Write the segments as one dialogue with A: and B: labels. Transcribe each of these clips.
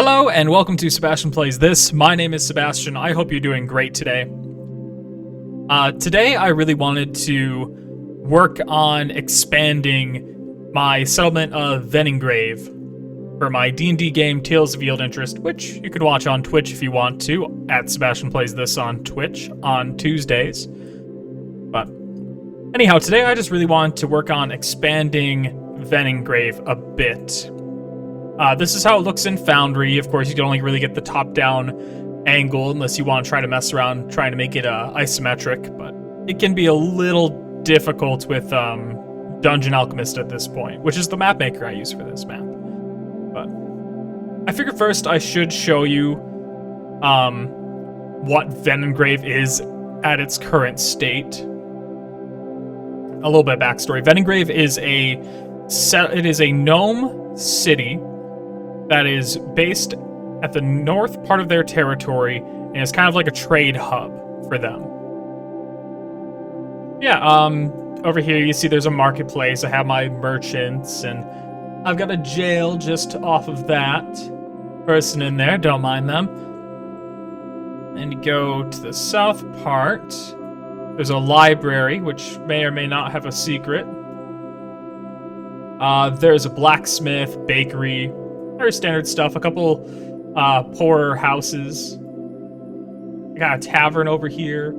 A: Hello and welcome to Sebastian Plays This. My name is Sebastian. I hope you're doing great today. Today I really wanted to work on expanding my settlement of Vheninggrave for my D&D game Tales of Yield Interest, which you could watch on Twitch if you want to, at Sebastian Plays This on Twitch on Tuesdays. But anyhow, today I just really wanted to work on expanding Vheninggrave a bit. This is how it looks in Foundry. Of course, you can only really get the top-down angle unless you want to try to mess around trying to make it isometric, but it can be a little difficult with Dungeon Alchemist at this point, which is the map maker I use for this map. But I figured first I should show you what Vheninggrave is at its current state. A little bit of backstory. Vheninggrave is a gnome city that is based at the north part of their territory, and it's kind of like a trade hub for them. Yeah, over here you see there's a marketplace. I have my merchants, and I've got a jail just off of that. Person in there, don't mind them. And you go to the south part. There's a library, which may or may not have a secret. There's a blacksmith, bakery, very standard stuff. A couple poorer houses. I got a tavern over here.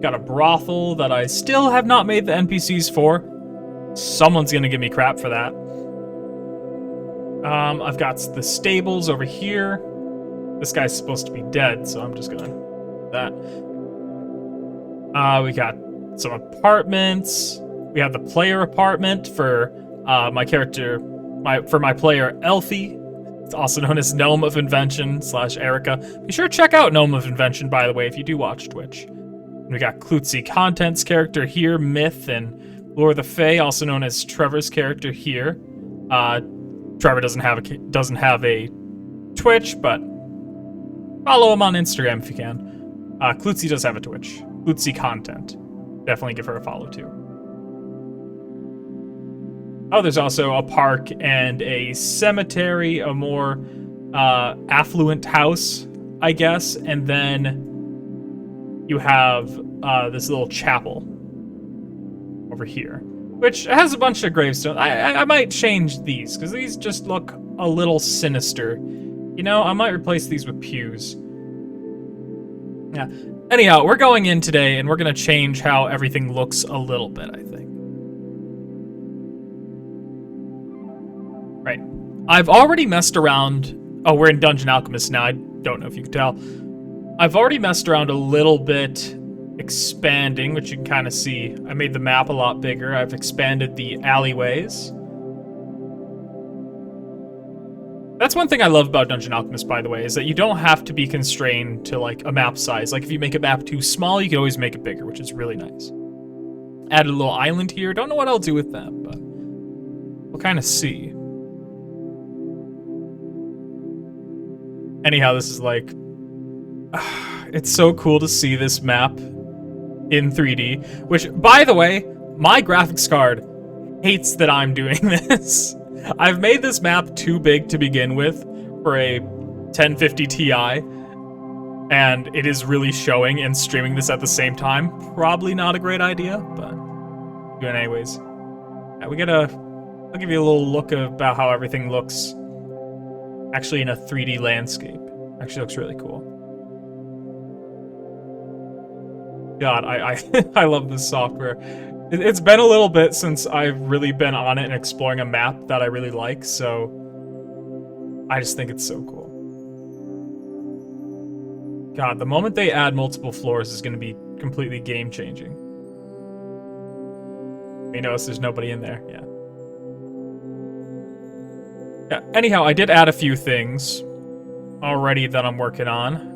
A: Got a brothel that I still have not made the NPCs for. Someone's gonna give me crap for that. I've got the stables over here. This guy's supposed to be dead, so I'm just gonna do that. We got some apartments. We have the player apartment for my character, my player Elfie. It's also known as Gnome of Invention / Erica. Be sure to check out Gnome of Invention, by the way, if you do watch Twitch. And we got Klutzy Content's character here, Myth and Lore of the Fae, also known as Trevor's character here. Trevor doesn't have a Twitch, but follow him on Instagram if you can. Klutzy does have a Twitch. Klutzy Content. Definitely give her a follow too. Oh, there's also a park and a cemetery, a more affluent house, I guess. And then you have this little chapel over here, which has a bunch of gravestones. I might change these, because these just look a little sinister. You know, I might replace these with pews. Yeah. Anyhow, we're going in today, and we're going to change how everything looks a little bit, I think. Right. I've already messed around. Oh, we're in Dungeon Alchemist now. I don't know if you can tell. I've already messed around a little bit expanding, which you can kind of see. I made the map a lot bigger. I've expanded the alleyways. That's one thing I love about Dungeon Alchemist, by the way, is that you don't have to be constrained to like a map size. Like if you make a map too small, you can always make it bigger, which is really nice. Added a little island here. Don't know what I'll do with that, but we'll kind of see. Anyhow, this is like, it's so cool to see this map in 3D, which, by the way, my graphics card hates that I'm doing this. I've made this map too big to begin with for a 1050 Ti, and it is really showing, and streaming this at the same time, probably not a great idea, but doing anyways. Yeah, I'll give you a little look about how everything looks actually in a 3D landscape. Actually looks really cool. God, I love this software. It's been a little bit since I've really been on it and exploring a map that I really like, so I just think it's so cool. God, the moment they add multiple floors is going to be completely game-changing. You notice there's nobody in there, yeah. Yeah, anyhow, I did add a few things already that I'm working on.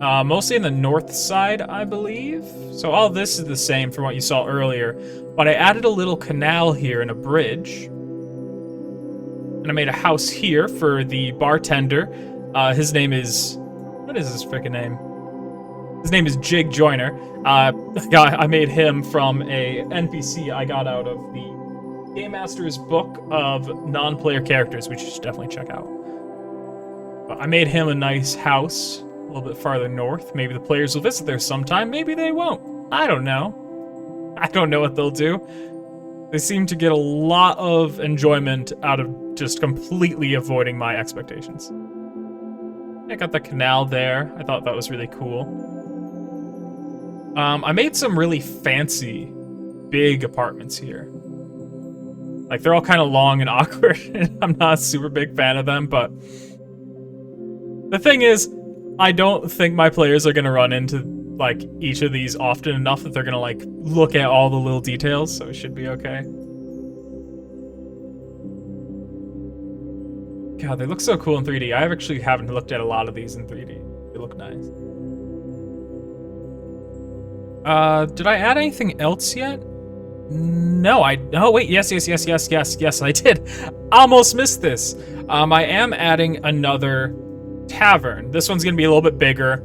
A: Mostly in the north side, I believe. So all this is the same from what you saw earlier, but I added a little canal here and a bridge. And I made a house here for the bartender. His name is... What is his freaking name? His name is Jig Joyner. I made him from a NPC I got out of the Game Master's book of non-player characters, which you should definitely check out. But I made him a nice house a little bit farther north. Maybe the players will visit there sometime. Maybe they won't. I don't know. I don't know what they'll do. They seem to get a lot of enjoyment out of just completely avoiding my expectations. I got the canal there. I thought that was really cool. I made some really fancy, big apartments here. Like, they're all kind of long and awkward, and I'm not a super big fan of them, but the thing is, I don't think my players are going to run into, like, each of these often enough that they're going to, like, look at all the little details, so it should be okay. God, they look so cool in 3D. I actually haven't looked at a lot of these in 3D. They look nice. Did I add anything else yet? No, oh wait, yes, I did. Almost missed this. I am adding another tavern. This one's gonna be a little bit bigger.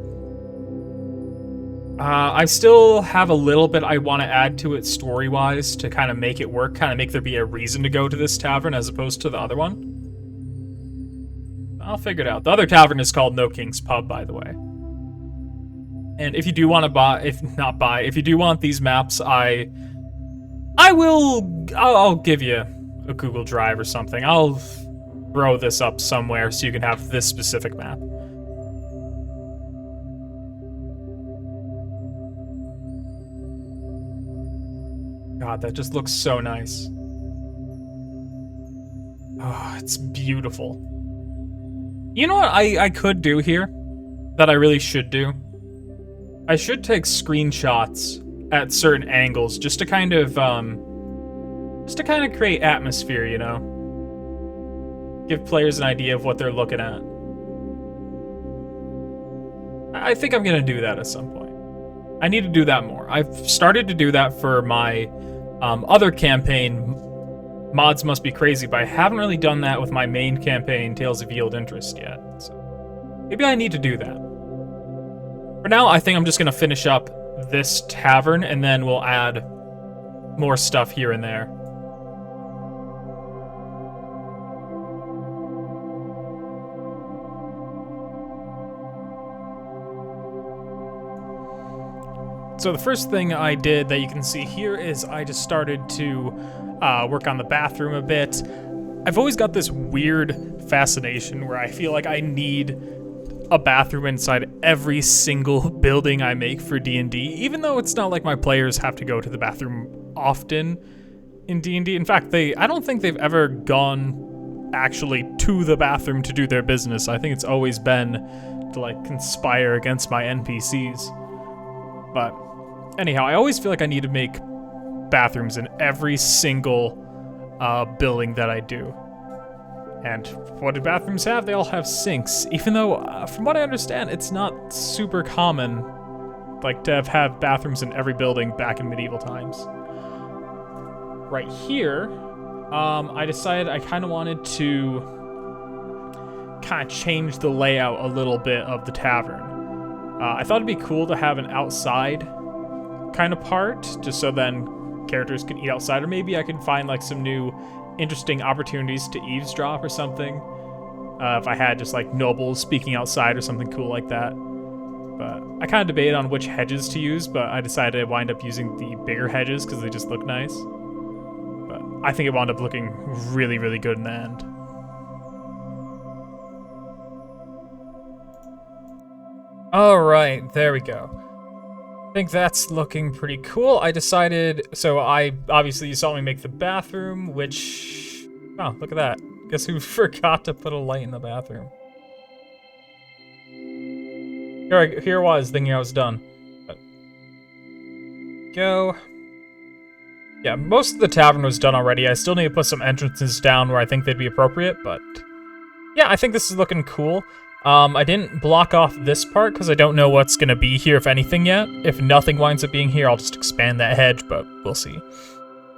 A: I still have a little bit I want to add to it story-wise to kind of make it work, kind of make there be a reason to go to this tavern as opposed to the other one. I'll figure it out. The other tavern is called No King's Pub, by the way. And if you do want to buy, if you do want these maps, I'll give you a Google Drive or something. I'll throw this up somewhere so you can have this specific map. God, that just looks so nice. Oh, it's beautiful. You know what I could do here that I really should do? I should take screenshots at certain angles just to kind of create atmosphere, you know? Give players an idea of what they're looking at. I think I'm gonna do that at some point. I need to do that more. I've started to do that for my other campaign, Mods Must Be Crazy, but I haven't really done that with my main campaign, Tales of Yield Interest, yet. So maybe I need to do that. For now, I think I'm just gonna finish up this tavern, and then we'll add more stuff here and there. So the first thing I did that you can see here is I just started to work on the bathroom a bit. I've always got this weird fascination where I feel like I need a bathroom inside every single building I make for D&D, even though it's not like my players have to go to the bathroom often in D&D. In fact, I don't think they've ever gone actually to the bathroom to do their business. I think it's always been to, like, conspire against my NPCs. But anyhow, I always feel like I need to make bathrooms in every single building that I do. And what do bathrooms have? They all have sinks, even though, from what I understand, it's not super common, like, to have bathrooms in every building back in medieval times. Right here, I decided I kind of wanted to kind of change the layout a little bit of the tavern. I thought it'd be cool to have an outside kind of part, just so then characters can eat outside, or maybe I can find, like, some new interesting opportunities to eavesdrop or something. If I had just, like, nobles speaking outside or something cool like that. But I kind of debated on which hedges to use, but I decided I'd wind up using the bigger hedges because they just look nice. But I think it wound up looking really, really good in the end. Alright, there we go. I think that's looking pretty cool. I decided, so obviously you saw me make the bathroom, which, oh, look at that. Guess who forgot to put a light in the bathroom? Here I was, thinking I was done. But go. Yeah, most of the tavern was done already. I still need to put some entrances down where I think they'd be appropriate, but yeah, I think this is looking cool. I didn't block off this part because I don't know what's going to be here, if anything, yet. If nothing winds up being here, I'll just expand that hedge, but we'll see.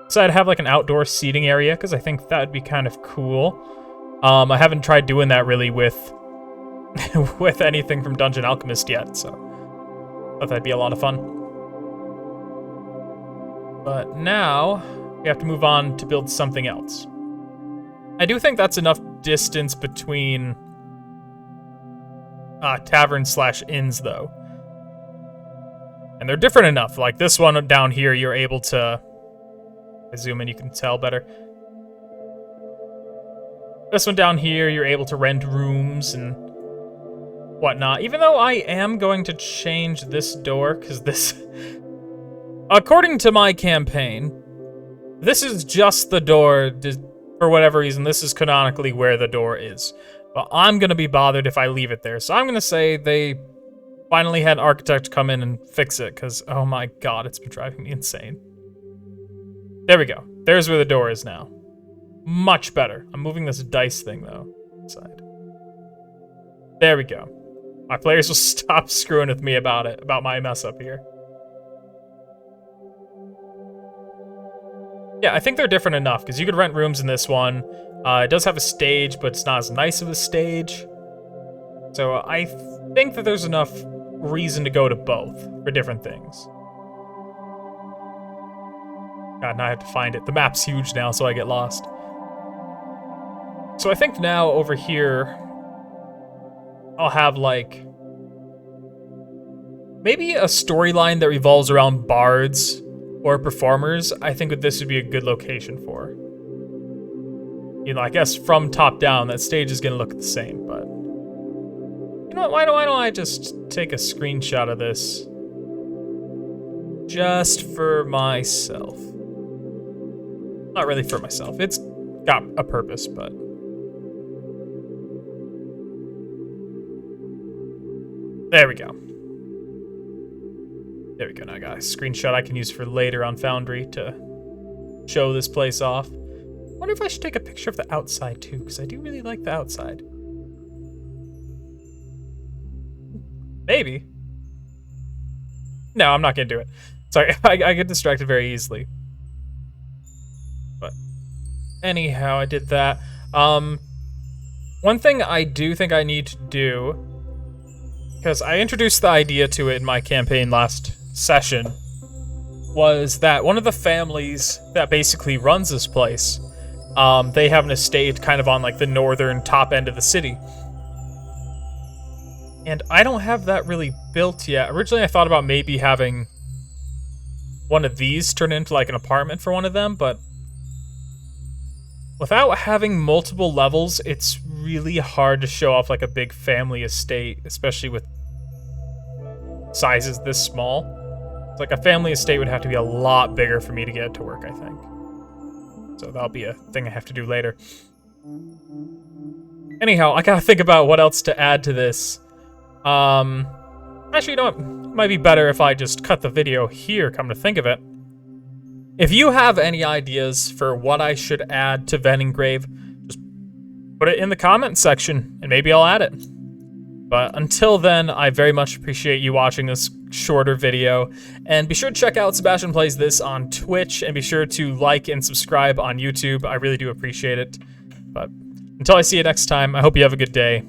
A: So I'd have, like, an outdoor seating area because I think that would be kind of cool. I haven't tried doing that really with with anything from Dungeon Alchemist yet, so I thought that'd be a lot of fun. But now we have to move on to build something else. I do think that's enough distance between tavern/inns, though. And they're different enough. Like this one down here, you're able to... I zoom in, you can tell better. This one down here, you're able to rent rooms and whatnot. Even though I am going to change this door, because this... According to my campaign, this is just the door. For whatever reason, this is canonically where the door is. But I'm going to be bothered if I leave it there. So I'm going to say they finally had an architect come in and fix it, because, oh my god, it's been driving me insane. There we go. There's where the door is now. Much better. I'm moving this dice thing, though. Inside. There we go. My players will stop screwing with me about it, about my mess up here. Yeah, I think they're different enough, because you could rent rooms in this one. It does have a stage, but it's not as nice of a stage. So I think that there's enough reason to go to both for different things. God, now I have to find it. The map's huge now, so I get lost. So I think now over here, I'll have like maybe a storyline that revolves around bards or performers. I think that this would be a good location for. You know, I guess from top down, that stage is gonna look the same, but you know what? Why don't I just take a screenshot of this just for myself? Not really for myself. It's got a purpose, but there we go. There we go. Now I got a screenshot I can use for later on Foundry to show this place off. Wonder if I should take a picture of the outside too, because I do really like the outside. Maybe. No, I'm not gonna do it. Sorry, I get distracted very easily. But anyhow, I did that. One thing I do think I need to do, because I introduced the idea to it in my campaign last session, was that one of the families that basically runs this place, they have an estate kind of on like the northern top end of the city. And I don't have that really built yet. Originally I thought about maybe having one of these turn into like an apartment for one of them, but without having multiple levels, it's really hard to show off like a big family estate, especially with sizes this small. It's like a family estate would have to be a lot bigger for me to get it to work, I think. So that'll be a thing I have to do later. Anyhow, I gotta think about what else to add to this. Actually, you know what? It might be better if I just cut the video here, come to think of it. If you have any ideas for what I should add to Vheninggrave, just put it in the comment section, and maybe I'll add it. But until then, I very much appreciate you watching this shorter video, and be sure to check out Sebastian Plays This on Twitch, and be sure to like and subscribe on YouTube. I really do appreciate it. But until I see you next time, I hope you have a good day.